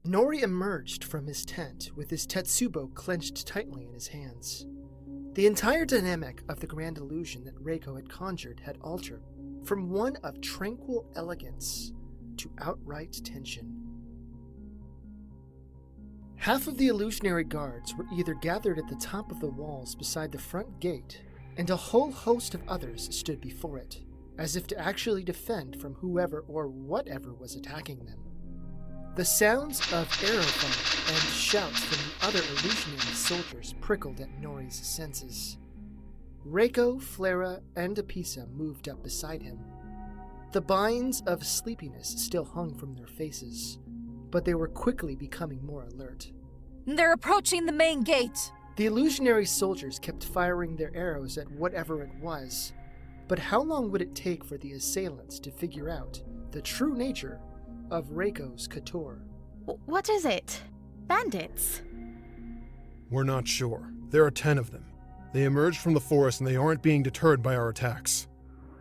Nori emerged from his tent with his Tetsubo clenched tightly in his hands. The entire dynamic of the grand illusion that Rayko had conjured had altered from one of tranquil elegance to outright tension. Half of the illusionary guards were either gathered at the top of the walls beside the front gate, and a whole host of others stood before it, as if to actually defend from whoever or whatever was attacking them. The sounds of arrow fire and shouts from the other illusionary soldiers prickled at Nori's senses. Rayko, Flara, and Apisa moved up beside him. The binds of sleepiness still hung from their faces, but they were quickly becoming more alert. They're approaching the main gate! The illusionary soldiers kept firing their arrows at whatever it was, but how long would it take for the assailants to figure out the true nature of Rayko's couture? What is it? Bandits? We're not sure. There are 10 of them. They emerged from the forest and they aren't being deterred by our attacks.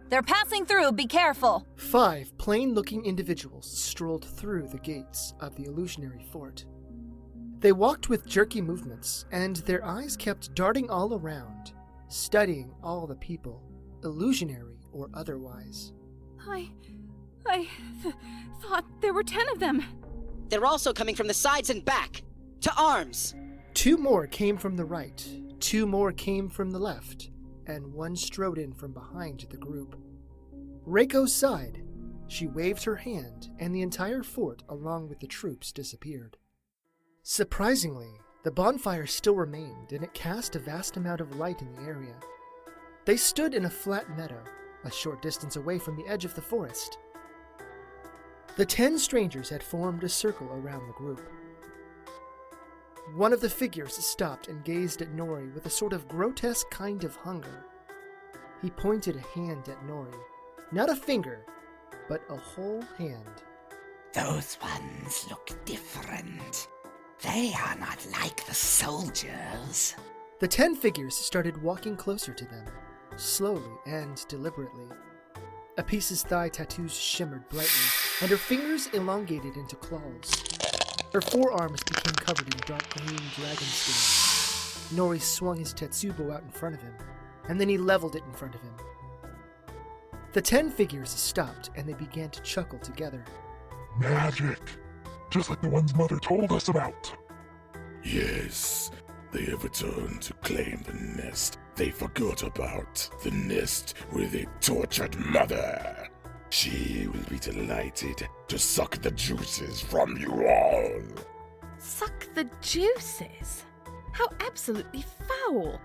They're passing through, be careful! 5 plain-looking individuals strolled through the gates of the illusionary fort. They walked with jerky movements, and their eyes kept darting all around, studying all the people, illusionary or otherwise. I thought there were 10 of them. They're also coming from the sides and back. To arms! 2 more came from the right, 2 more came from the left, and 1 strode in from behind the group. Rayko sighed. She waved her hand, and the entire fort, along with the troops, disappeared. Surprisingly, the bonfire still remained, and it cast a vast amount of light in the area. They stood in a flat meadow, a short distance away from the edge of the forest. The 10 strangers had formed a circle around the group. One of the figures stopped and gazed at Nori with a sort of grotesque kind of hunger. He pointed a hand at Nori. Not a finger, but a whole hand. Those ones look different. They are not like the soldiers. The 10 figures started walking closer to them, slowly and deliberately. Apisa's thigh tattoos shimmered brightly, and her fingers elongated into claws. Her forearms became covered in dark green dragon skin. Nori swung his Tetsubo out in front of him, and then he leveled it in front of him. The 10 figures stopped, and they began to chuckle together. Magic! Just like the ones Mother told us about. Yes, they have returned to claim the nest they forgot about. The nest with a tortured mother. She will be delighted to suck the juices from you all. Suck the juices? How absolutely foul!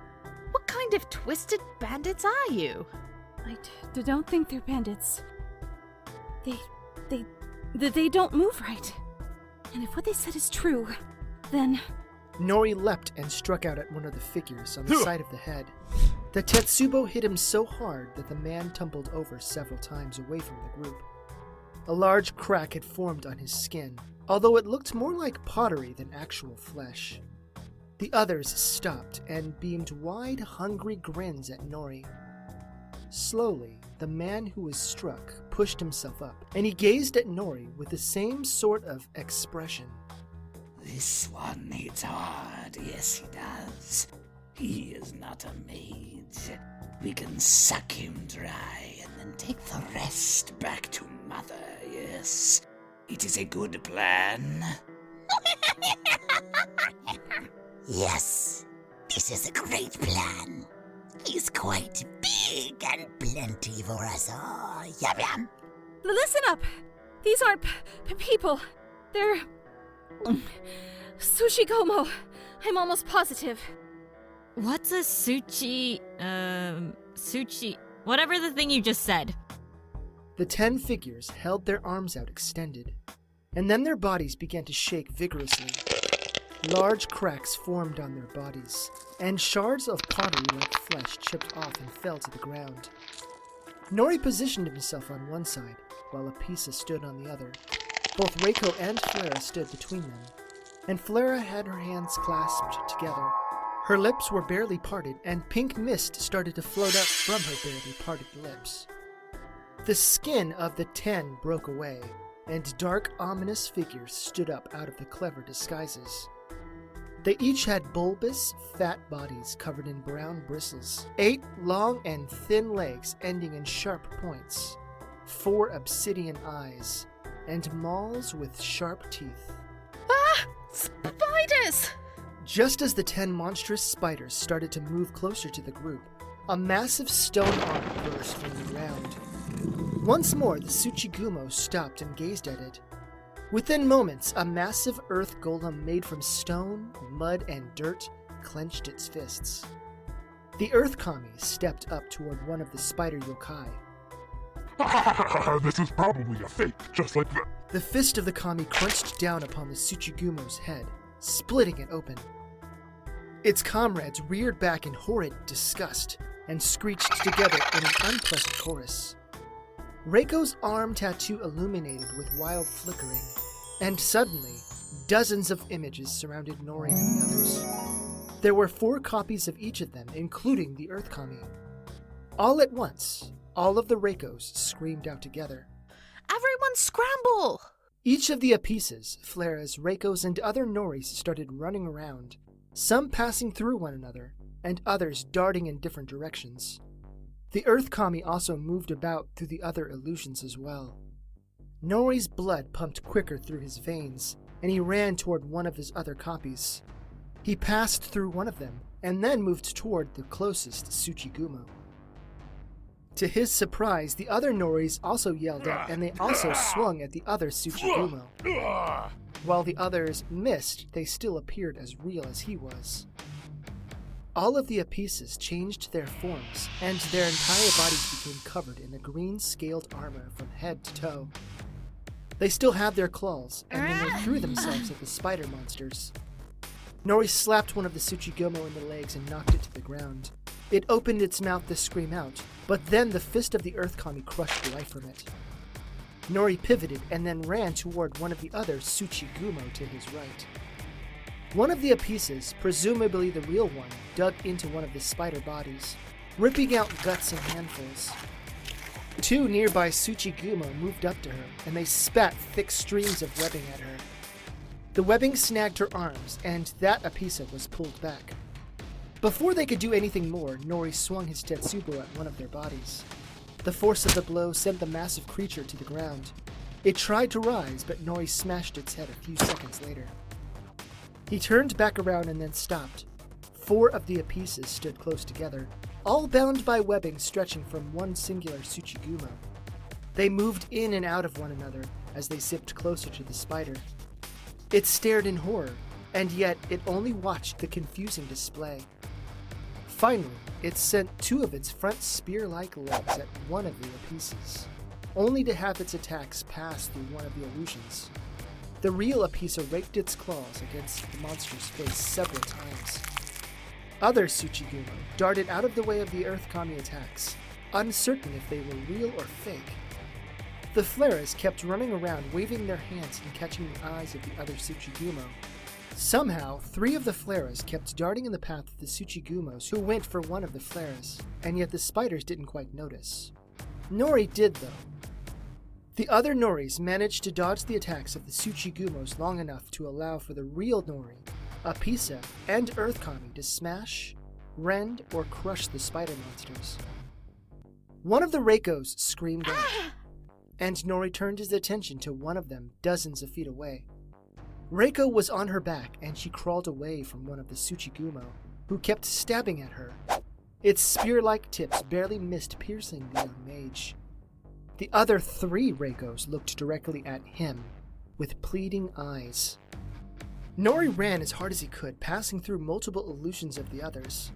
What kind of twisted bandits are you? I don't think they're bandits. They don't move right. And if what they said is true, then... Nori leapt and struck out at one of the figures on the side of the head. The Tetsubo hit him so hard that the man tumbled over several times away from the group. A large crack had formed on his skin, although it looked more like pottery than actual flesh. The others stopped and beamed wide, hungry grins at Nori. Slowly, the man who was struck pushed himself up, and he gazed at Nori with the same sort of expression. This one hits hard, yes he does. He is not a mage. We can suck him dry and then take the rest back to Mother, yes. It is a good plan. Yes, this is a great plan. He's quite big and plenty for us all. Yum yum. Listen up! These aren't people. They're... Sushigomo. I'm almost positive. What's a sushi... whatever the thing you just said. The 10 figures held their arms out extended, and then their bodies began to shake vigorously. Large cracks formed on their bodies, and shards of pottery-like flesh chipped off and fell to the ground. Nori positioned himself on one side, while Apisa stood on the other. Both Rayko and Flara stood between them, and Flara had her hands clasped together. Her lips were barely parted, and pink mist started to float up from her barely parted lips. The skin of the 10 broke away, and dark, ominous figures stood up out of the clever disguises. They each had bulbous, fat bodies covered in brown bristles, 8 long and thin legs ending in sharp points, 4 obsidian eyes, and mauls with sharp teeth. Ah! Spiders! Just as the 10 monstrous spiders started to move closer to the group, a massive stone arm burst from the ground. Once more, the Tsuchigumo stopped and gazed at it. Within moments, a massive earth golem made from stone, mud, and dirt clenched its fists. The Earth Kami stepped up toward one of the spider yokai. This is probably a fake, just like that. The fist of the Kami crunched down upon the Tsuchigumo's head, splitting it open. Its comrades reared back in horrid disgust and screeched together in an unpleasant chorus. Rayko's arm tattoo illuminated with wild flickering, and suddenly, dozens of images surrounded Nori and the others. There were 4 copies of each of them, including the Earth Kami. All at once, all of the Raykos screamed out together. Everyone scramble! Each of the Apisas, Flaras, Raykos, and other Noris started running around, some passing through one another, and others darting in different directions. The Earth Kami also moved about through the other illusions as well. Nori's blood pumped quicker through his veins, and he ran toward one of his other copies. He passed through one of them, and then moved toward the closest Tsuchigumo. To his surprise, the other Noris also yelled out, and they also swung at the other Tsuchigumo. While the others missed, they still appeared as real as he was. All of the Apisas changed their forms, and their entire bodies became covered in a green scaled armor from head to toe. They still had their claws, and then they threw themselves at the spider monsters. Nori slapped one of the Tsuchigumo in the legs and knocked it to the ground. It opened its mouth to scream out, but then the fist of the Earth Kami crushed life from it. Nori pivoted and then ran toward one of the other Tsuchigumo to his right. One of the Apisas, presumably the real one, dug into one of the spider bodies, ripping out guts in handfuls. 2 nearby Tsuchigumo moved up to her, and they spat thick streams of webbing at her. The webbing snagged her arms, and that Apisa was pulled back. Before they could do anything more, Nori swung his Tetsubo at one of their bodies. The force of the blow sent the massive creature to the ground. It tried to rise, but Nori smashed its head a few seconds later. He turned back around and then stopped. 4 of the Apisas stood close together, all bound by webbing stretching from one singular Tsuchigumo. They moved in and out of one another as they zipped closer to the spider. It stared in horror, and yet it only watched the confusing display. Finally, it sent 2 of its front spear-like legs at one of the Apisas, only to have its attacks pass through one of the illusions. The real Apisa raked its claws against the monster's face several times. Other Tsuchigumo darted out of the way of the Earth Kami attacks, uncertain if they were real or fake. The Flaras kept running around, waving their hands and catching the eyes of the other Tsuchigumo. Somehow, 3 of the Flaras kept darting in the path of the Tsuchigumos who went for one of the Flaras, and yet the spiders didn't quite notice. Nori did, though. The other Noris managed to dodge the attacks of the Tsuchigumos long enough to allow for the real Nori, Apisa, and Earth Kami to smash, rend, or crush the spider monsters. One of the Raykos screamed out, and Nori turned his attention to one of them dozens of feet away. Rayko was on her back, and she crawled away from one of the Tsuchigumo, who kept stabbing at her. Its spear-like tips barely missed piercing the young mage. The other 3 Raykos looked directly at him, with pleading eyes. Nori ran as hard as he could, passing through multiple illusions of the others.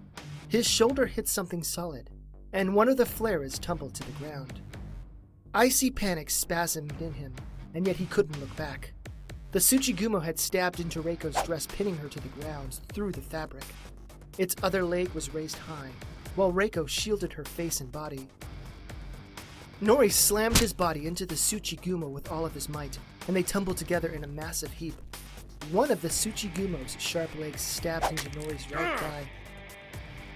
His shoulder hit something solid, and one of the Flaras tumbled to the ground. Icy panic spasmed in him, and yet he couldn't look back. The Tsuchigumo had stabbed into Rayko's dress, pinning her to the ground through the fabric. Its other leg was raised high, while Rayko shielded her face and body. Nori slammed his body into the Tsuchigumo with all of his might, and they tumbled together in a massive heap. One of the Tsuchigumo's sharp legs stabbed into Nori's right thigh.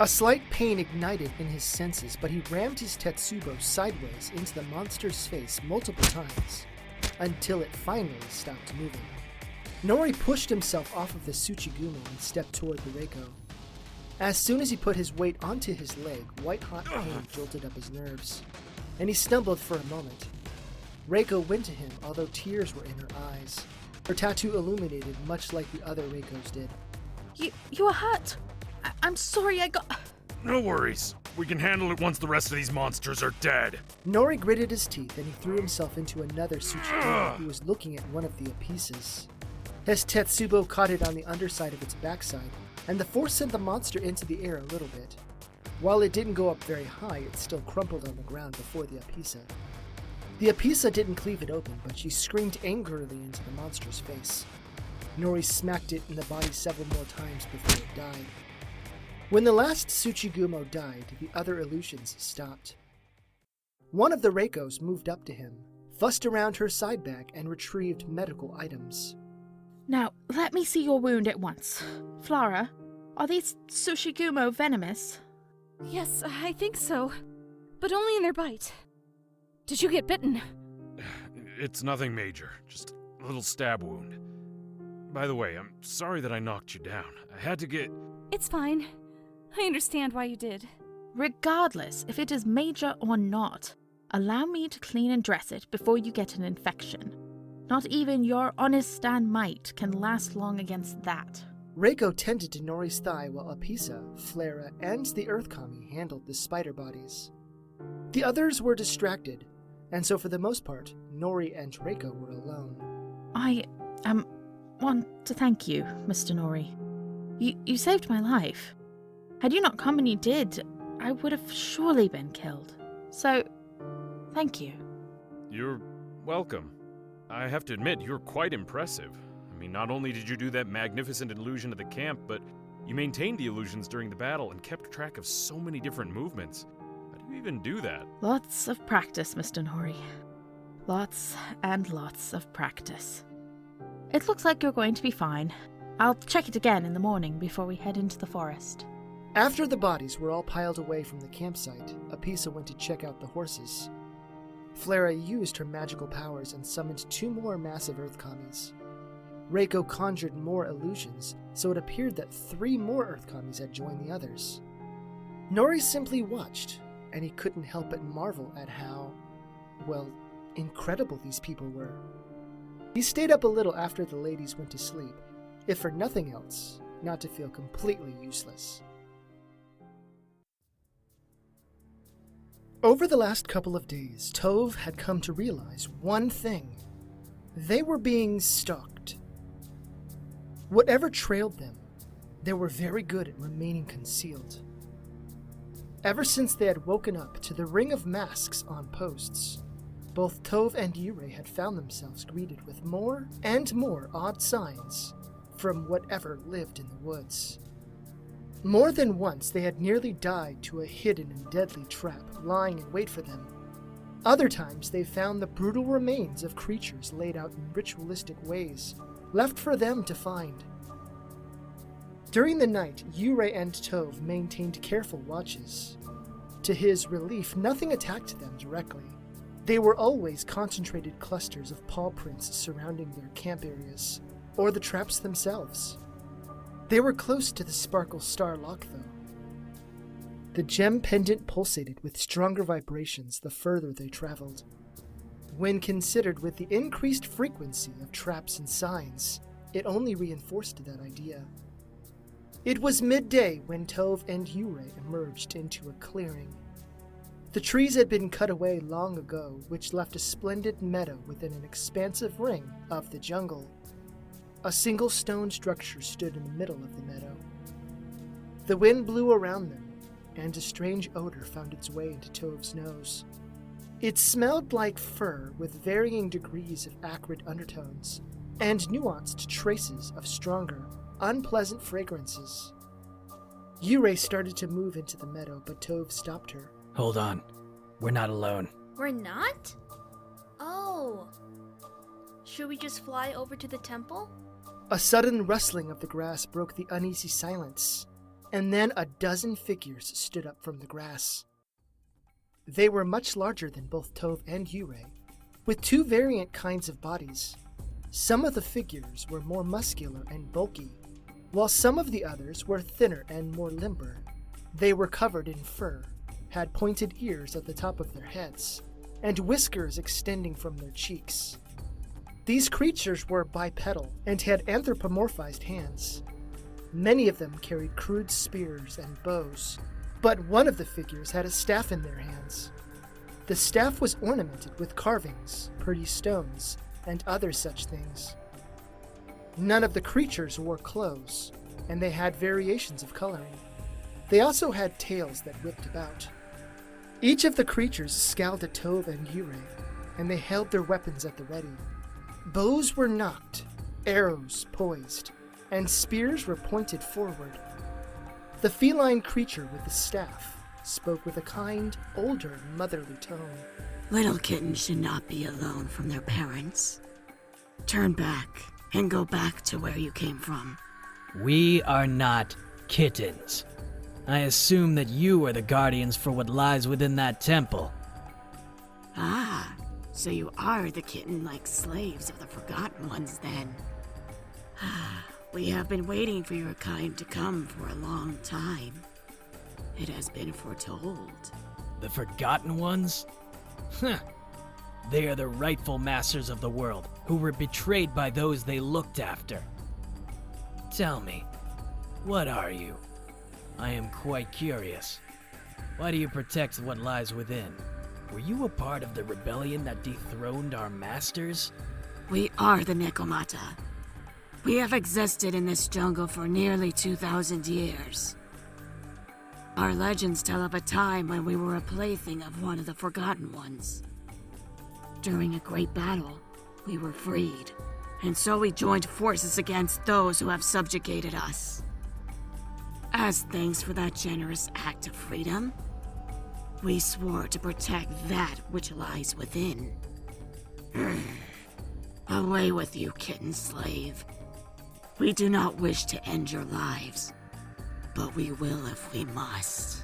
A slight pain ignited in his senses, but he rammed his Tetsubo sideways into the monster's face multiple times, until it finally stopped moving. Nori pushed himself off of the Tsuchigumo and stepped toward the Rayko. As soon as he put his weight onto his leg, white-hot pain jolted up his nerves, and he stumbled for a moment. Rayko went to him, although tears were in her eyes. Her tattoo illuminated much like the other Raykos did. You are hurt. I'm sorry I got... No worries. We can handle it once the rest of these monsters are dead. Nori gritted his teeth and he threw himself into another Tsuchigumo who was looking at one of the Apisas. His Tetsubo caught it on the underside of its backside, and the force sent the monster into the air a little bit. While it didn't go up very high, it still crumpled on the ground before the Apisa. The Apisa didn't cleave it open, but she screamed angrily into the monster's face. Nori smacked it in the body several more times before it died. When the last Tsuchigumo died, the other illusions stopped. One of the Raykos moved up to him, fussed around her side bag, and retrieved medical items. Now, let me see your wound at once. Flara, are these Tsuchigumo venomous? Yes, I think so. But only in their bite. Did you get bitten? It's nothing major, just a little stab wound. By the way, I'm sorry that I knocked you down. I had to get... It's fine. I understand why you did. Regardless if it is major or not, allow me to clean and dress it before you get an infection. Not even your honest stand might can last long against that. Rayko tended to Nori's thigh while Apisa, Flara, and the Earth Kami handled the spider bodies. The others were distracted, and so for the most part, Nori and Rayko were alone. I want to thank you, Mr. Nori. You saved my life. Had you not come when you did, I would have surely been killed. So, thank you. You're welcome. I have to admit, you're quite impressive. I mean, not only did you do that magnificent illusion of the camp, but you maintained the illusions during the battle and kept track of so many different movements. How do you even do that? Lots of practice, Mr. Nori. Lots and lots of practice. It looks like you're going to be fine. I'll check it again in the morning before we head into the forest. After the bodies were all piled away from the campsite, Apisa went to check out the horses. Flara used her magical powers and summoned 2 more massive Earth Kamis. Rayko conjured more illusions, so it appeared that 3 more Earth Kamis had joined the others. Nori simply watched, and he couldn't help but marvel at how, well, incredible these people were. He stayed up a little after the ladies went to sleep, if for nothing else, not to feel completely useless. Over the last couple of days, Tove had come to realize one thing. They were being stalked. Whatever trailed them, they were very good at remaining concealed. Ever since they had woken up to the ring of masks on posts, both Tove and Yurei had found themselves greeted with more and more odd signs from whatever lived in the woods. More than once, they had nearly died to a hidden and deadly trap lying in wait for them. Other times, they found the brutal remains of creatures laid out in ritualistic ways, left for them to find. During the night, Yurei and Tove maintained careful watches. To his relief, nothing attacked them directly. They were always concentrated clusters of paw prints surrounding their camp areas, or the traps themselves. They were close to the Sparkle Star lock, though. The gem pendant pulsated with stronger vibrations the further they traveled. When considered with the increased frequency of traps and signs, it only reinforced that idea. It was midday when Tove and Yurei emerged into a clearing. The trees had been cut away long ago, which left a splendid meadow within an expansive ring of the jungle. A single stone structure stood in the middle of the meadow. The wind blew around them, and a strange odor found its way into Tove's nose. It smelled like fur with varying degrees of acrid undertones, and nuanced traces of stronger, unpleasant fragrances. Yurei started to move into the meadow, but Tove stopped her. Hold on. We're not alone. We're not? Oh. Should we just fly over to the temple? A sudden rustling of the grass broke the uneasy silence, and then a dozen figures stood up from the grass. They were much larger than both Tove and Yurei, with two variant kinds of bodies. Some of the figures were more muscular and bulky, while some of the others were thinner and more limber. They were covered in fur, had pointed ears at the top of their heads, and whiskers extending from their cheeks. These creatures were bipedal and had anthropomorphized hands. Many of them carried crude spears and bows, but one of the figures had a staff in their hands. The staff was ornamented with carvings, pretty stones, and other such things. None of the creatures wore clothes, and they had variations of coloring. They also had tails that whipped about. Each of the creatures scowled at Tove and Yurei, and they held their weapons at the ready. Bows were knocked, arrows poised, and spears were pointed forward. The feline creature with the staff spoke with a kind, older, motherly tone. Little kittens should not be alone from their parents. Turn back and go back to where you came from. We are not kittens. I assume that you are the guardians for what lies within that temple. Ah, so you are the kitten-like slaves of the Forgotten Ones, then. We have been waiting for your kind to come for a long time. It has been foretold. The Forgotten Ones? Huh. They are the rightful masters of the world, who were betrayed by those they looked after. Tell me, what are you? I am quite curious. Why do you protect what lies within? Were you a part of the rebellion that dethroned our masters? We are the Nekomata. We have existed in this jungle for nearly 2,000 years. Our legends tell of a time when we were a plaything of one of the Forgotten Ones. During a great battle, we were freed, and so we joined forces against those who have subjugated us. As thanks for that generous act of freedom, we swore to protect that which lies within. Away with you, kitten slave. We do not wish to end your lives, but we will if we must.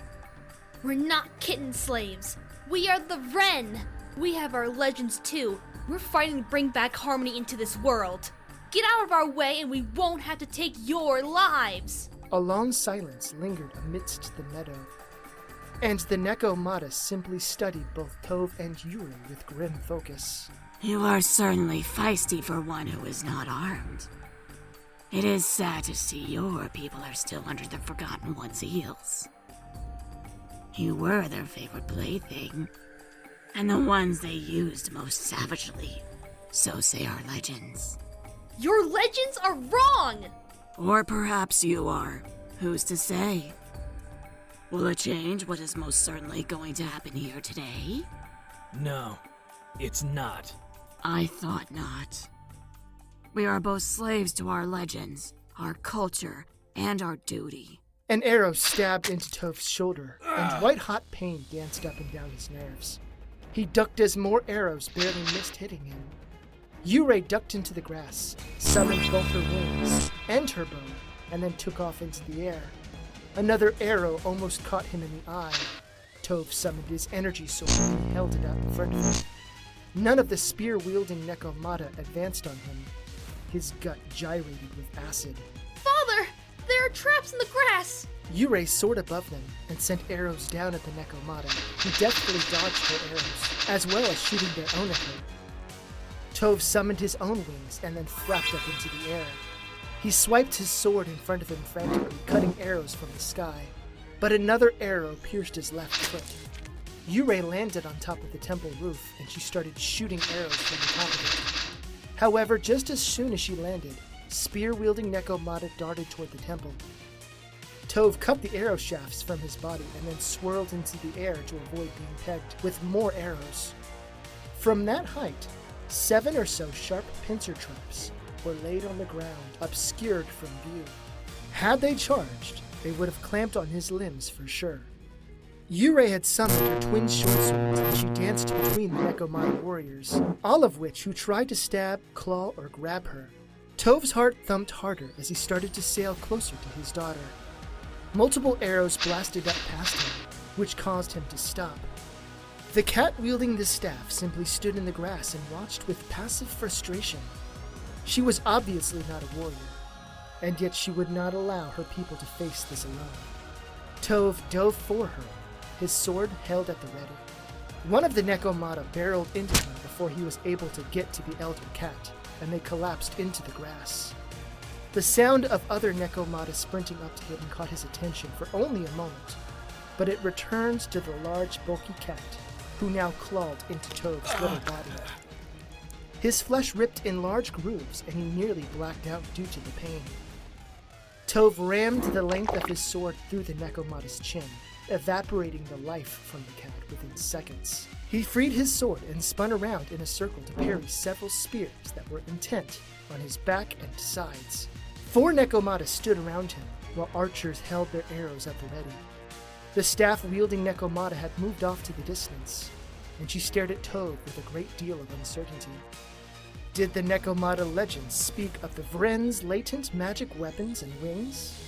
We're not kitten slaves. We are the Wren. We have our legends too. We're fighting to bring back harmony into this world. Get out of our way and we won't have to take your lives. A long silence lingered amidst the meadow, and the Nekomata simply studied both Tove and Yurei with grim focus. You are certainly feisty for one who is not armed. It is sad to see your people are still under the Forgotten One's heels. You were their favorite plaything, and the ones they used most savagely, so say our legends. Your legends are wrong! Or perhaps you are. Who's to say? Will it change what is most certainly going to happen here today? No, it's not. I thought not. We are both slaves to our legends, our culture, and our duty. An arrow stabbed into Tove's shoulder, and white-hot pain danced up and down his nerves. He ducked as more arrows barely missed hitting him. Yurei ducked into the grass, summoned both her wings and her bow, and then took off into the air. Another arrow almost caught him in the eye. Tove summoned his energy sword and held it out in front of him. None of the spear-wielding Nekomata advanced on him. His gut gyrated with acid. Father! There are traps in the grass! Yurei soared above them and sent arrows down at the Nekomata, who deftly dodged her arrows, as well as shooting their own at her. Tove summoned his own wings and then flapped up into the air. He swiped his sword in front of him frantically, cutting arrows from the sky. But another arrow pierced his left foot. Yurei landed on top of the temple roof, and she started shooting arrows from the top of it. However, just as soon as she landed, spear-wielding Nekomata darted toward the temple. Tove cut the arrow shafts from his body and then swirled into the air to avoid being pegged with more arrows. From that height, 7 or so sharp pincer traps were laid on the ground, obscured from view. Had they charged, they would have clamped on his limbs for sure. Yurei had summoned her twin short swords, and she danced between the Nekomata warriors, all of which who tried to stab, claw, or grab her. Tove's heart thumped harder as he started to sail closer to his daughter. Multiple arrows blasted up past him, which caused him to stop. The cat wielding the staff simply stood in the grass and watched with passive frustration. She was obviously not a warrior, and yet she would not allow her people to face this alone. Tove dove for her, his sword held at the ready. One of the Nekomata barreled into him before he was able to get to the elder cat, and they collapsed into the grass. The sound of other Nekomata sprinting up to him caught his attention for only a moment, but it returned to the large, bulky cat, who now clawed into Tove's little body. His flesh ripped in large grooves, and he nearly blacked out due to the pain. Tove rammed the length of his sword through the Nekomata's chin, evaporating the life from the cat within seconds. He freed his sword and spun around in a circle to parry several spears that were intent on his back and sides. 4 Nekomata stood around him, while archers held their arrows at the ready. The staff-wielding Nekomata had moved off to the distance, and she stared at Tove with a great deal of uncertainty. Did the Nekomata legends speak of the Vren's latent magic weapons and wings?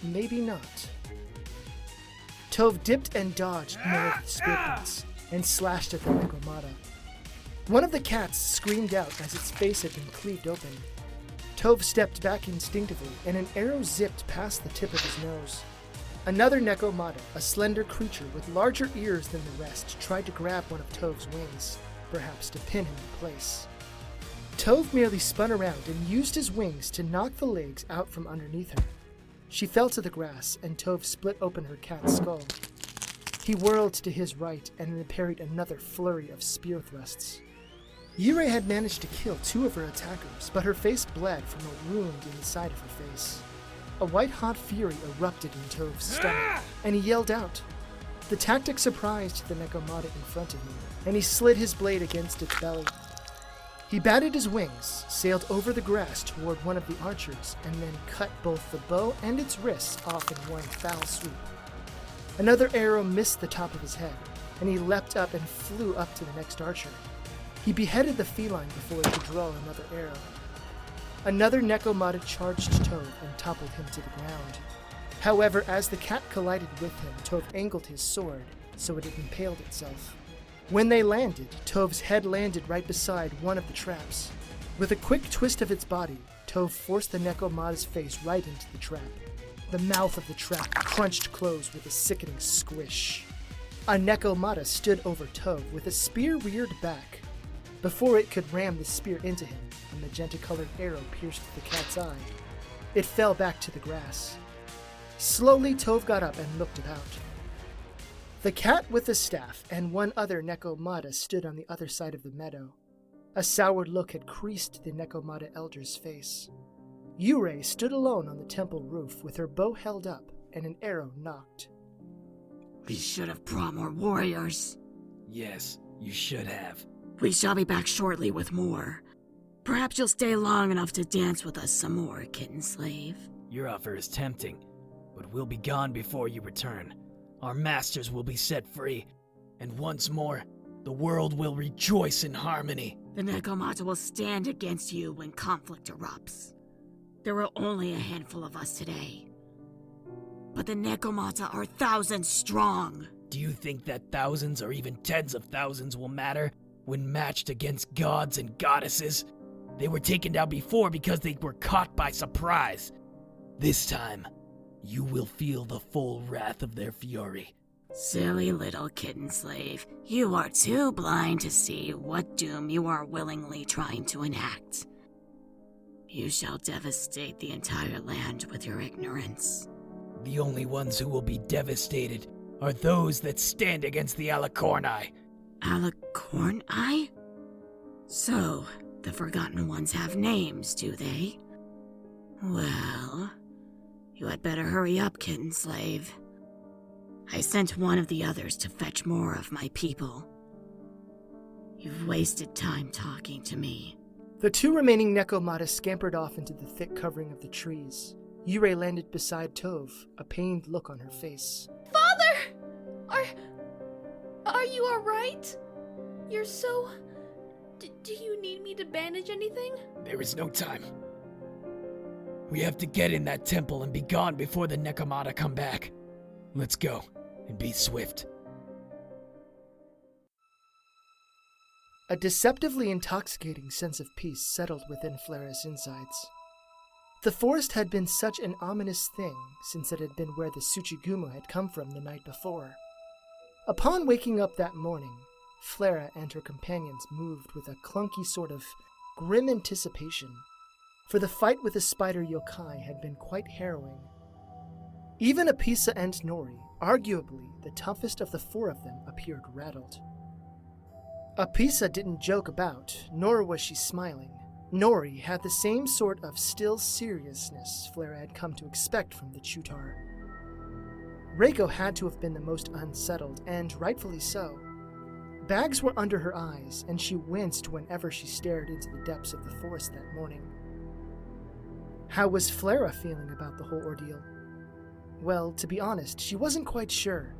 Maybe not. Tove dipped and dodged more of the spear points, and slashed at the Nekomata. One of the cats screamed out as its face had been cleaved open. Tove stepped back instinctively, and an arrow zipped past the tip of his nose. Another Nekomata, a slender creature with larger ears than the rest, tried to grab one of Tove's wings, perhaps to pin him in place. Tove merely spun around and used his wings to knock the legs out from underneath her. She fell to the grass, and Tove split open her cat's skull. He whirled to his right and then parried another flurry of spear thrusts. Yurei had managed to kill 2 of her attackers, but her face bled from a wound in the side of her face. A white-hot fury erupted in Tove's stomach, and he yelled out. The tactic surprised the Nekomata in front of him, and he slid his blade against its belly. He batted his wings, sailed over the grass toward one of the archers, and then cut both the bow and its wrists off in one foul swoop. Another arrow missed the top of his head, and he leapt up and flew up to the next archer. He beheaded the feline before he could draw another arrow. Another Nekomata charged Tove and toppled him to the ground. However, as the cat collided with him, Tove angled his sword so it impaled itself. When they landed, Tove's head landed right beside one of the traps. With a quick twist of its body, Tove forced the Nekomata's face right into the trap. The mouth of the trap crunched closed with a sickening squish. A Nekomata stood over Tove with a spear reared back. Before it could ram the spear into him, a magenta-colored arrow pierced the cat's eye. It fell back to the grass. Slowly, Tove got up and looked about. The cat with the staff and one other Nekomata stood on the other side of the meadow. A soured look had creased the Nekomata elder's face. Yurei stood alone on the temple roof with her bow held up and an arrow nocked. We should have brought more warriors. Yes, you should have. We shall be back shortly with more. Perhaps you'll stay long enough to dance with us some more, kitten slave. Your offer is tempting, but we'll be gone before you return. Our masters will be set free, and once more, the world will rejoice in harmony. The Nekomata will stand against you when conflict erupts. There were only a handful of us today, but the Nekomata are thousands strong. Do you think that thousands or even tens of thousands will matter when matched against gods and goddesses? They were taken down before because they were caught by surprise. This time, you will feel the full wrath of their fury. Silly little kitten slave, you are too blind to see what doom you are willingly trying to enact. You shall devastate the entire land with your ignorance. The only ones who will be devastated are those that stand against the Alicorni. Alicorni? So, the Forgotten Ones have names, do they? Well, you had better hurry up, kitten slave. I sent one of the others to fetch more of my people. You've wasted time talking to me. The 2 remaining Nekomata scampered off into the thick covering of the trees. Yurei landed beside Tove, a pained look on her face. Father! Are you alright? You're so... Do you need me to bandage anything? There is no time. We have to get in that temple and be gone before the Nekomata come back. Let's go, and be swift. A deceptively intoxicating sense of peace settled within Flara's insides. The forest had been such an ominous thing since it had been where the Tsuchigumo had come from the night before. Upon waking up that morning, Flara and her companions moved with a clunky sort of grim anticipation, for the fight with the spider yokai had been quite harrowing. Even Apisa and Nori, arguably the toughest of the four of them, appeared rattled. Apisa didn't joke about, nor was she smiling. Nori had the same sort of still seriousness Flara had come to expect from the Chutar. Rayko had to have been the most unsettled, and rightfully so. Bags were under her eyes, and she winced whenever she stared into the depths of the forest that morning. How was Flara feeling about the whole ordeal? Well, to be honest, she wasn't quite sure.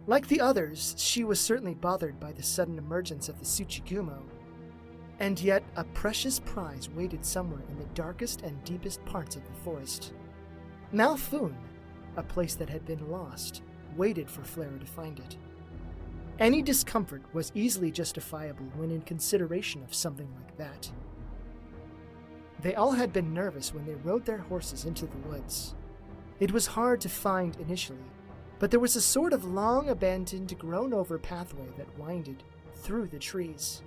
Like the others, she was certainly bothered by the sudden emergence of the Tsuchigumo, and yet a precious prize waited somewhere in the darkest and deepest parts of the forest. Malfoon, a place that had been lost, waited for Flara to find it. Any discomfort was easily justifiable when in consideration of something like that. They all had been nervous when they rode their horses into the woods. It was hard to find initially, but there was a sort of long-abandoned, grown-over pathway that winded through the trees.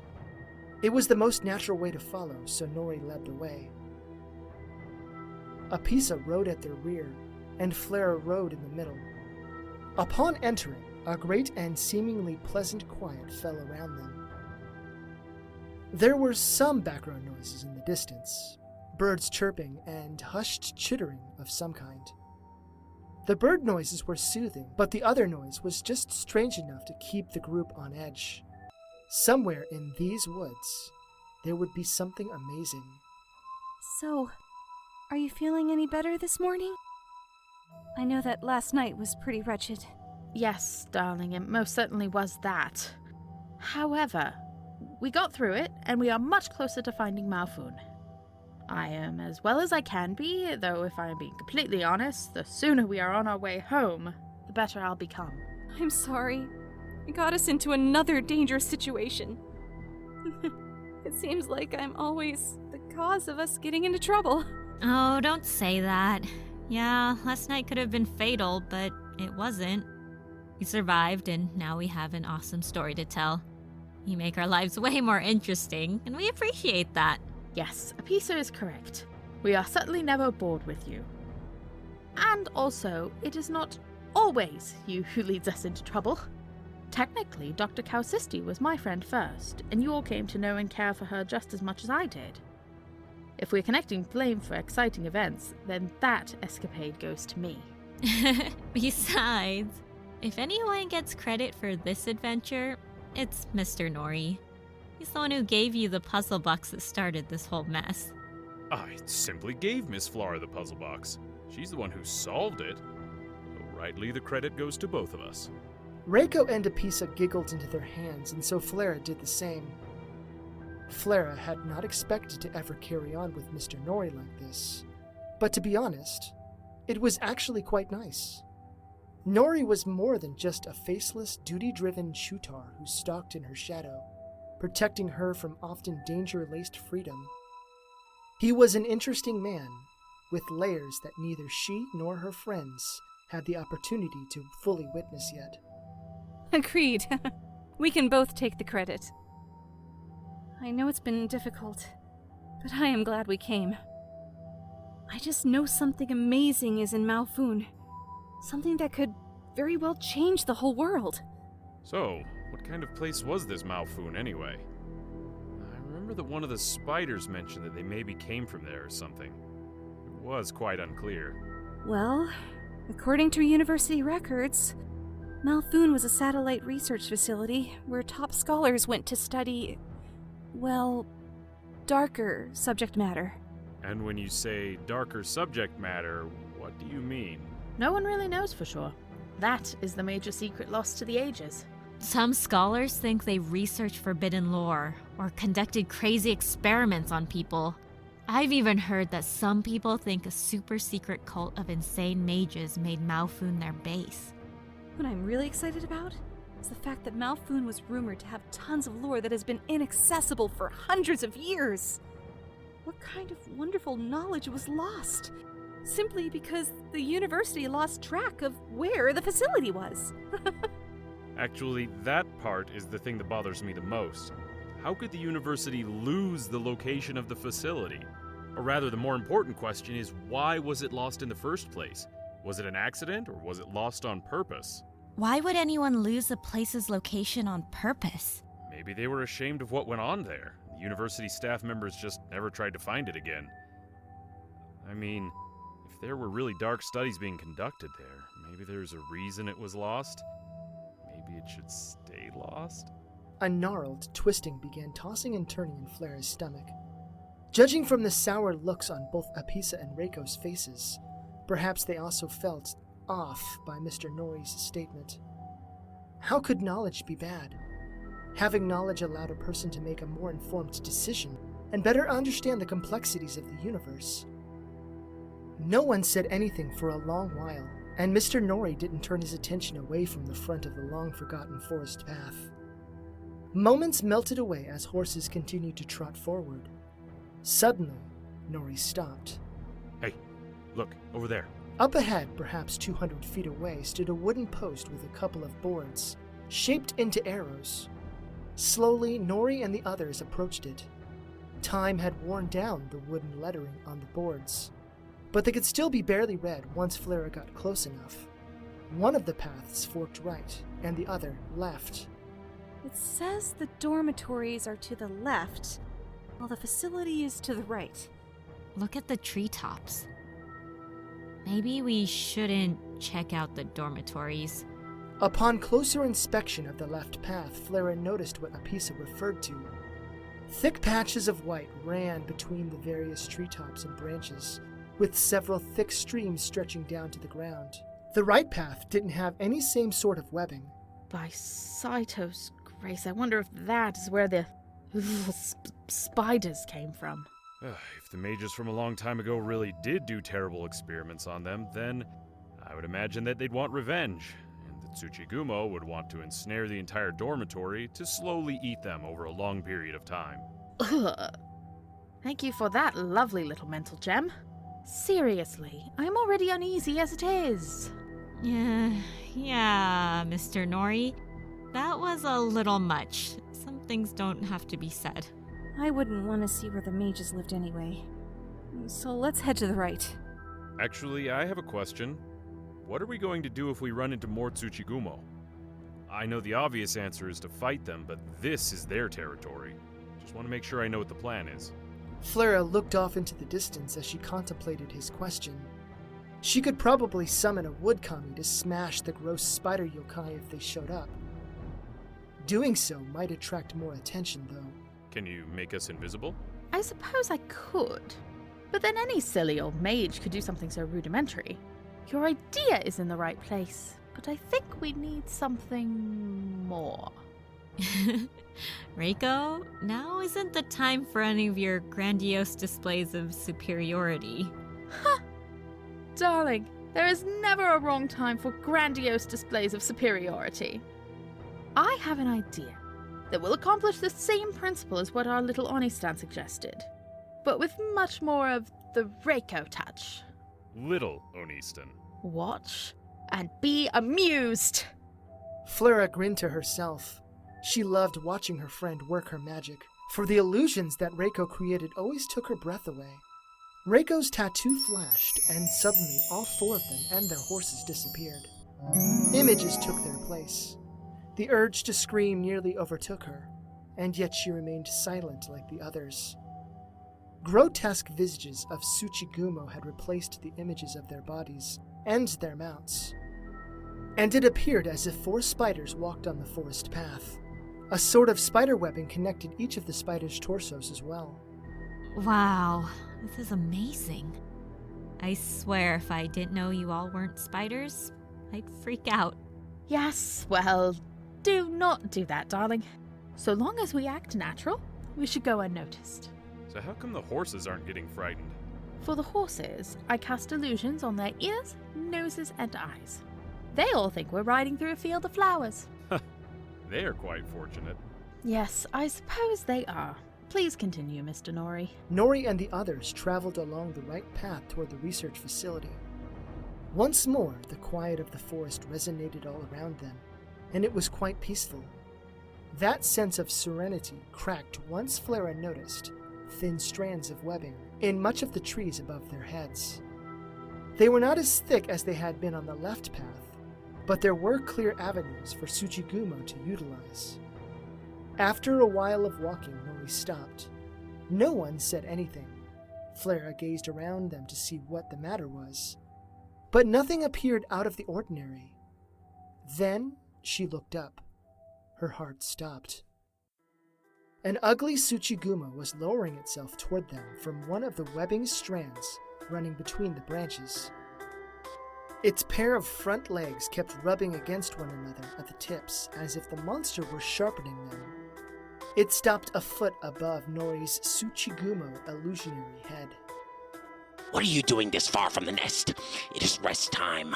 It was the most natural way to follow, so Nori led the way. Apisa rode at their rear, and Flara rode in the middle. Upon entering, a great and seemingly pleasant quiet fell around them. There were some background noises in the distance, birds chirping and hushed chittering of some kind. The bird noises were soothing, but the other noise was just strange enough to keep the group on edge. Somewhere in these woods, there would be something amazing. So, are you feeling any better this morning? I know that last night was pretty wretched. Yes, darling, it most certainly was that. However, we got through it, and we are much closer to finding Malfoon. I am as well as I can be, though if I am being completely honest, the sooner we are on our way home, the better I'll become. I'm sorry. It got us into another dangerous situation. It seems like I'm always the cause of us getting into trouble. Oh, don't say that. Yeah, last night could have been fatal, but it wasn't. We survived, and now we have an awesome story to tell. You make our lives way more interesting, and we appreciate that. Yes, Apisa is correct. We are certainly never bored with you. And also, it is not always you who leads us into trouble. Technically, Dr. Kausisti was my friend first, and you all came to know and care for her just as much as I did. If we're connecting blame for exciting events, then that escapade goes to me. Besides, if anyone gets credit for this adventure, it's Mr. Nori. He's the one who gave you the puzzle box that started this whole mess. I simply gave Miss Flara the puzzle box. She's the one who solved it. So rightly, the credit goes to both of us. Rayko and Apisa giggled into their hands, and so Flara did the same. Flara had not expected to ever carry on with Mr. Nori like this, but to be honest, it was actually quite nice. Nori was more than just a faceless, duty-driven Chutar who stalked in her shadow, protecting her from often danger-laced freedom. He was an interesting man, with layers that neither she nor her friends had the opportunity to fully witness yet. Agreed. We can both take the credit. I know it's been difficult, but I am glad we came. I just know something amazing is in Malfoon. Something that could very well change the whole world. So, what kind of place was this Malfoon anyway? I remember that one of the spiders mentioned that they maybe came from there or something. It was quite unclear. Well, according to university records, Malfoon was a satellite research facility where top scholars went to study, well, darker subject matter. And when you say darker subject matter, what do you mean? No one really knows for sure. That is the major secret lost to the ages. Some scholars think they researched forbidden lore or conducted crazy experiments on people. I've even heard that some people think a super secret cult of insane mages made Malfoon their base. What I'm really excited about is the fact that Malfoon was rumored to have tons of lore that has been inaccessible for hundreds of years. What kind of wonderful knowledge was lost? Simply because the university lost track of where the facility was. Actually, that part is the thing that bothers me the most. How could the university lose the location of the facility? Or rather, the more important question is, why was it lost in the first place? Was it an accident, or was it lost on purpose? Why would anyone lose a place's location on purpose? Maybe they were ashamed of what went on there. The university staff members just never tried to find it again. I mean, if there were really dark studies being conducted there, maybe there's a reason it was lost? Maybe it should stay lost? A gnarled twisting began tossing and turning in Flara's stomach. Judging from the sour looks on both Apisa and Rayko's faces, perhaps they also felt off by Mr. Nori's statement. How could knowledge be bad? Having knowledge allowed a person to make a more informed decision and better understand the complexities of the universe. No one said anything for a long while, and Mr. Nori didn't turn his attention away from the front of the long-forgotten forest path. Moments melted away as horses continued to trot forward. Suddenly, Nori stopped. Hey, look, over there. Up ahead, perhaps 200 feet away, stood a wooden post with a couple of boards, shaped into arrows. Slowly, Nori and the others approached it. Time had worn down the wooden lettering on the boards, but they could still be barely read once Flara got close enough. One of the paths forked right, and the other left. It says the dormitories are to the left, while the facility is to the right. Look at the treetops. Maybe we shouldn't check out the dormitories. Upon closer inspection of the left path, Flara noticed what Apisa referred to. Thick patches of white ran between the various treetops and branches, with several thick streams stretching down to the ground. The right path didn't have any same sort of webbing. By Saito's grace, I wonder if that is where the spiders came from. If the mages from a long time ago really did do terrible experiments on them, then I would imagine that they'd want revenge, and the Tsuchigumo would want to ensnare the entire dormitory to slowly eat them over a long period of time. Ugh. Thank you for that lovely little mental gem. Seriously, I'm already uneasy as it is. Yeah, Mr. Nori. That was a little much. Some things don't have to be said. I wouldn't want to see where the mages lived anyway. So let's head to the right. Actually, I have a question. What are we going to do if we run into more Tsuchigumo? I know the obvious answer is to fight them, but this is their territory. Just want to make sure I know what the plan is. Flara looked off into the distance as she contemplated his question. She could probably summon a wood kami to smash the gross spider yokai if they showed up. Doing so might attract more attention, though. Can you make us invisible? I suppose I could, but then any silly old mage could do something so rudimentary. Your idea is in the right place, but I think we need something more. Rayko, now isn't the time for any of your grandiose displays of superiority. Ha! Darling, there is never a wrong time for grandiose displays of superiority. I have an idea that will accomplish the same principle as what our little Onistan suggested, but with much more of the Rayko touch. Little Onistan. Watch and be amused! Flara grinned to herself. She loved watching her friend work her magic, for the illusions that Rayko created always took her breath away. Rayko's tattoo flashed, and suddenly all four of them and their horses disappeared. Images took their place. The urge to scream nearly overtook her, and yet she remained silent like the others. Grotesque visages of Tsuchigumo had replaced the images of their bodies and their mounts, and it appeared as if 4 spiders walked on the forest path. A sort of spider webbing connected each of the spiders' torsos as well. Wow, this is amazing. I swear if I didn't know you all weren't spiders, I'd freak out. Yes, well, do not do that, darling. So long as we act natural, we should go unnoticed. So how come the horses aren't getting frightened? For the horses, I cast illusions on their ears, noses, and eyes. They all think we're riding through a field of flowers. They're quite fortunate. Yes, I suppose they are. Please continue, Mr. Nori. Nori and the others traveled along the right path toward the research facility. Once more, the quiet of the forest resonated all around them, and it was quite peaceful. That sense of serenity cracked once Flara noticed thin strands of webbing in much of the trees above their heads. They were not as thick as they had been on the left path, but there were clear avenues for Tsuchigumo to utilize. After a while of walking, Nori stopped. No one said anything. Flara gazed around them to see what the matter was, but nothing appeared out of the ordinary. Then she looked up. Her heart stopped. An ugly Tsuchigumo was lowering itself toward them from one of the webbing strands running between the branches. Its pair of front legs kept rubbing against one another at the tips, as if the monster were sharpening them. It stopped a foot above Nori's Tsuchigumo illusionary head. What are you doing this far from the nest? It is rest time.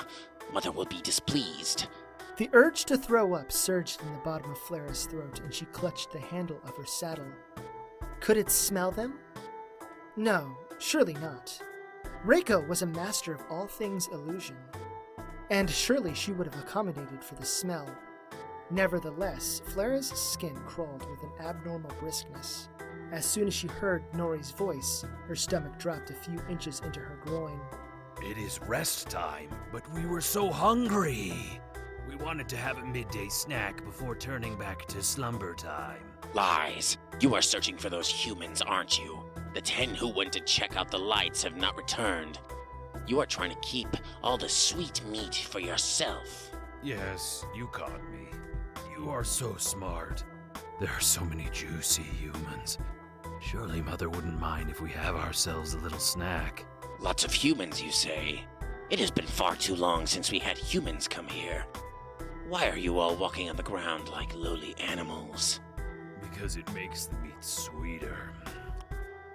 Mother will be displeased. The urge to throw up surged in the bottom of Flara's throat, and she clutched the handle of her saddle. Could it smell them? No, surely not. Rayko was a master of all things illusion, and surely she would have accommodated for the smell. Nevertheless, Flara's skin crawled with an abnormal briskness. As soon as she heard Nori's voice, her stomach dropped a few inches into her groin. It is rest time, but we were so hungry. We wanted to have a midday snack before turning back to slumber time. Lies. You are searching for those humans, aren't you? The 10 who went to check out the lights have not returned. You are trying to keep all the sweet meat for yourself. Yes, you caught me. You are so smart. There are so many juicy humans. Surely Mother wouldn't mind if we have ourselves a little snack. Lots of humans, you say? It has been far too long since we had humans come here. Why are you all walking on the ground like lowly animals? Because it makes the meat sweeter.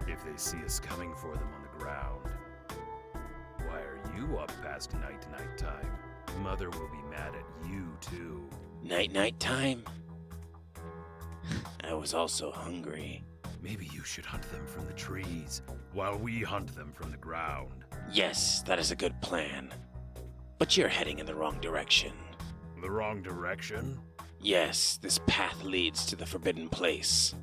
If they see us coming for them on the ground. Why are you up past night time? Mother will be mad at you, too. Night time? I was also hungry. Maybe you should hunt them from the trees, while we hunt them from the ground. Yes, that is a good plan. But you're heading in the wrong direction. The wrong direction? Yes, this path leads to the forbidden place.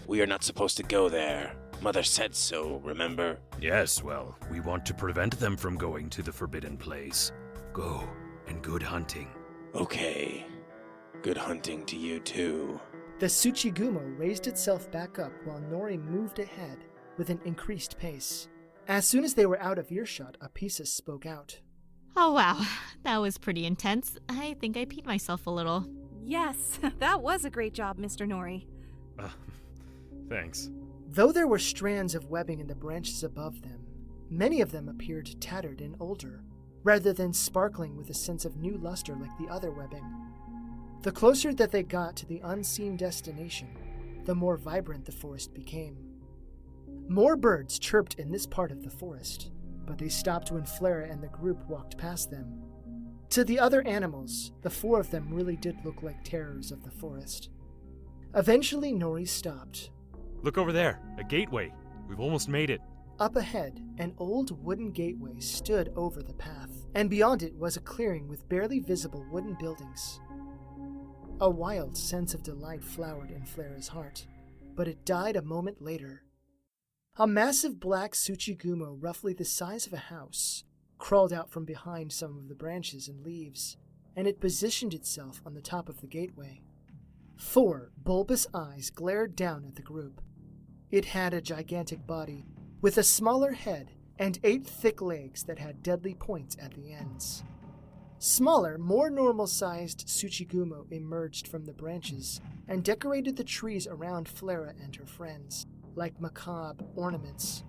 We are not supposed to go there. Mother said so, remember? Yes, well, we want to prevent them from going to the forbidden place. Go, and good hunting. Okay. Good hunting to you, too. The Tsuchigumo raised itself back up while Nori moved ahead with an increased pace. As soon as they were out of earshot, Apisa spoke out. Oh wow, that was pretty intense. I think I peed myself a little. Yes, that was a great job, Mr. Nori. Thanks. Though there were strands of webbing in the branches above them, many of them appeared tattered and older, rather than sparkling with a sense of new luster like the other webbing. The closer that they got to the unseen destination, the more vibrant the forest became. More birds chirped in this part of the forest, but they stopped when Flara and the group walked past them. To the other animals, the 4 of them really did look like terrors of the forest. Eventually, Nori stopped. Look over there, a gateway. We've almost made it. Up ahead, an old wooden gateway stood over the path, and beyond it was a clearing with barely visible wooden buildings. A wild sense of delight flowered in Flara's heart, but it died a moment later. A massive black Tsuchigumo, roughly the size of a house, crawled out from behind some of the branches and leaves, and it positioned itself on the top of the gateway. 4 bulbous eyes glared down at the group. It had a gigantic body, with a smaller head and 8 thick legs that had deadly points at the ends. Smaller, more normal-sized Tsuchigumo emerged from the branches and decorated the trees around Flara and her friends, like macabre ornaments.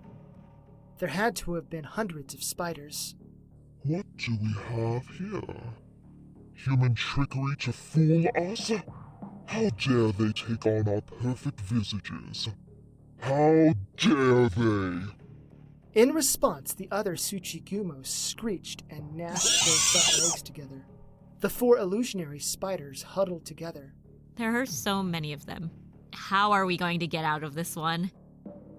There had to have been hundreds of spiders. What do we have here? Human trickery to fool us? How dare they take on our perfect visages? How dare they? In response, the other Tsuchigumo screeched and gnashed their front legs together. The 4 illusionary spiders huddled together, There are so many of them. How are we going to get out of this one?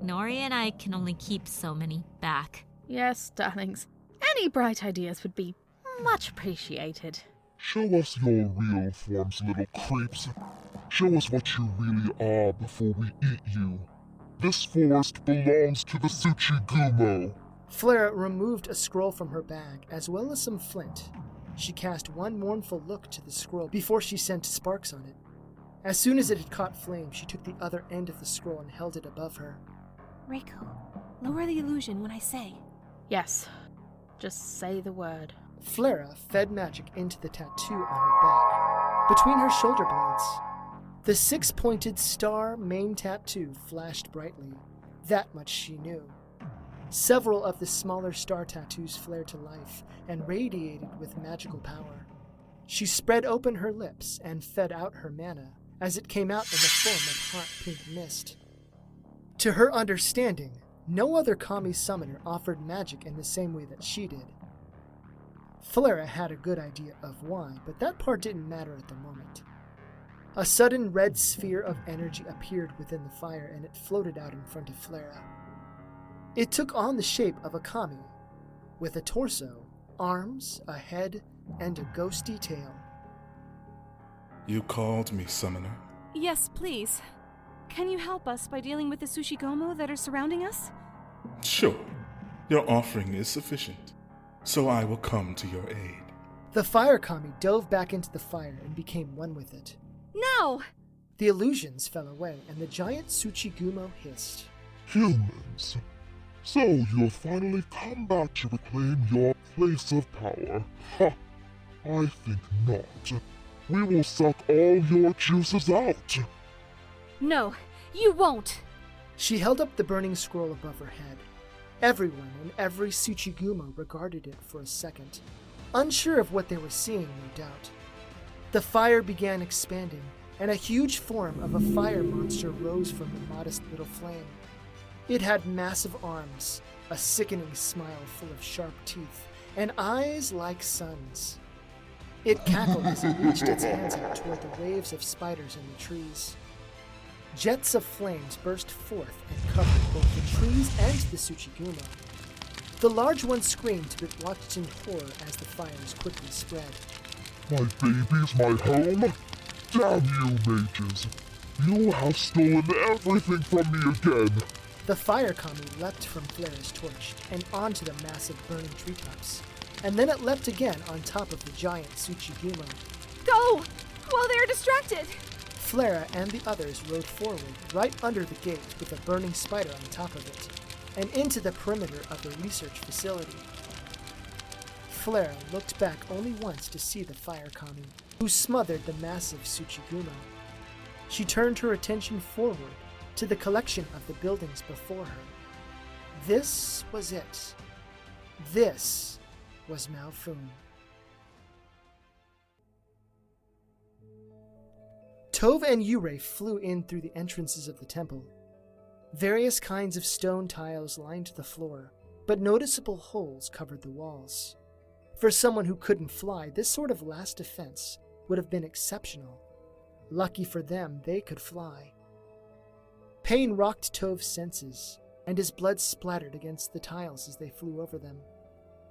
Nori and I can only keep so many back. Yes, darlings. Any bright ideas would be much appreciated. Show us your real forms, little creeps. Show us what you really are before we eat you. This forest belongs to the Tsuchigumo. Flara removed a scroll from her bag, as well as some flint. She cast one mournful look to the scroll before she sent sparks on it. As soon as it had caught flame, she took the other end of the scroll and held it above her. Rayko, lower the illusion when I say. Yes. Just say the word. Flara fed magic into the tattoo on her back, between her shoulder blades. The six-pointed star main tattoo flashed brightly. That much she knew. Several of the smaller star tattoos flared to life and radiated with magical power. She spread open her lips and fed out her mana as it came out in the form of hot pink mist. To her understanding, no other kami summoner offered magic in the same way that she did. Flara had a good idea of why, but that part didn't matter at the moment. A sudden red sphere of energy appeared within the fire and it floated out in front of Flara. It took on the shape of a kami, with a torso, arms, a head, and a ghosty tail. You called me, Summoner? Yes, please. Can you help us by dealing with the Tsushigomo that are surrounding us? Sure. Your offering is sufficient, so I will come to your aid. The fire kami dove back into the fire and became one with it. Now! The illusions fell away and the giant Tsuchigumo hissed. Humans. So you'll finally come back to reclaim your place of power. Ha! I think not. We will suck all your juices out. No, you won't! She held up the burning scroll above her head. Everyone and every Tsuchigumo regarded it for a second, unsure of what they were seeing, no doubt. The fire began expanding, and a huge form of a fire monster rose from the modest little flame. It had massive arms, a sickening smile full of sharp teeth, and eyes like suns. It cackled as it reached its hands out toward the waves of spiders in the trees. Jets of flames burst forth and covered both the trees and the Tsuchigumo. The large one screamed but watched in horror as the fires quickly spread. My baby's my home? Damn you, mages! You have stolen everything from me again! The fire kami leapt from Flara's torch and onto the massive burning treetops, and then it leapt again on top of the giant Tsuchigumo. Go! While they're distracted! Flara and the others rode forward, right under the gate with a burning spider on top of it, and into the perimeter of the research facility. Flara looked back only once to see the fire kami, who smothered the massive Tsuchigumo. She turned her attention forward to the collection of the buildings before her. This was it. This was Malfoon. Tove and Yurei flew in through the entrances of the temple. Various kinds of stone tiles lined the floor, but noticeable holes covered the walls. For someone who couldn't fly, this sort of last defense would have been exceptional. Lucky for them, they could fly. Pain rocked Tove's senses, and his blood splattered against the tiles as they flew over them.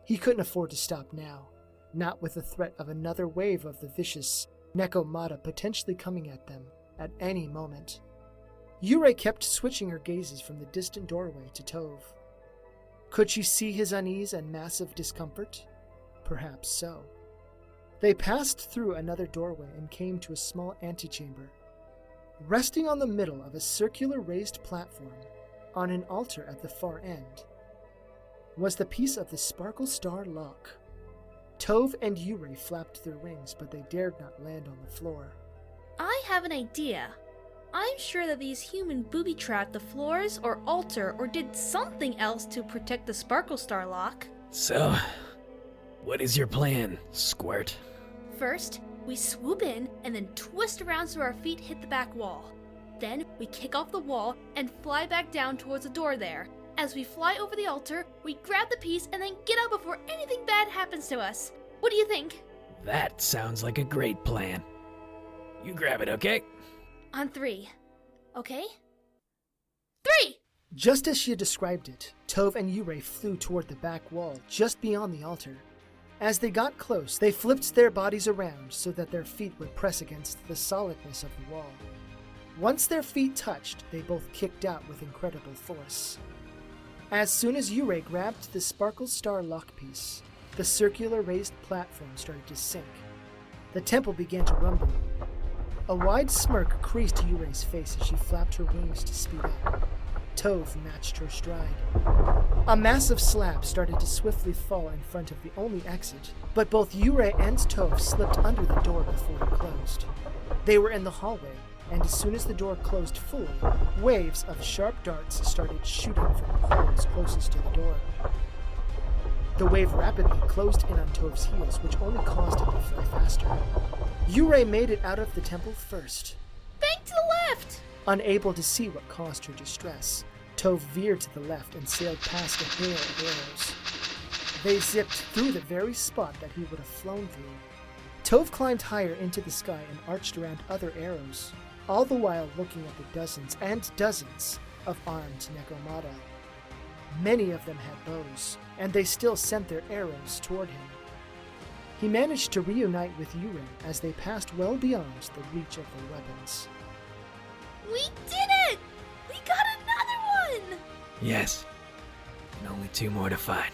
He couldn't afford to stop now, not with the threat of another wave of the vicious Nekomata potentially coming at them at any moment. Yurei kept switching her gazes from the distant doorway to Tove. Could she see his unease and massive discomfort? Perhaps so. They passed through another doorway and came to a small antechamber. Resting on the middle of a circular raised platform, on an altar at the far end, was the piece of the Sparkle Star lock. Tove and Yurei flapped their wings, but they dared not land on the floor. I have an idea. I'm sure that these humans booby-trapped the floors or altar or did something else to protect the Sparkle Star lock. So, what is your plan, Squirt? First, we swoop in and then twist around so our feet hit the back wall. Then, we kick off the wall and fly back down towards the door there. As we fly over the altar, we grab the piece and then get out before anything bad happens to us. What do you think? That sounds like a great plan. You grab it, okay? On 3. Okay? 3! Just as she had described it, Tove and Yurei flew toward the back wall, just beyond the altar. As they got close, they flipped their bodies around so that their feet would press against the solidness of the wall. Once their feet touched, they both kicked out with incredible force. As soon as Yurei grabbed the Sparkle Star lockpiece, the circular raised platform started to sink. The temple began to rumble. A wide smirk creased Yurei's face as she flapped her wings to speed up. Tove matched her stride. A massive slab started to swiftly fall in front of the only exit, but both Yurei and Tove slipped under the door before it closed. They were in the hallway, and as soon as the door closed fully, waves of sharp darts started shooting from the holes closest to the door. The wave rapidly closed in on Tove's heels, which only caused him to fly faster. Yurei made it out of the temple first. Bank to the left! Unable to see what caused her distress, Tove veered to the left and sailed past a hail of arrows. They zipped through the very spot that he would have flown through. Tove climbed higher into the sky and arched around other arrows, all the while looking at the dozens and dozens of armed Nekomata. Many of them had bows, and they still sent their arrows toward him. He managed to reunite with Yurei as they passed well beyond the reach of their weapons. We did it! We got another one! Yes. And only 2 more to find.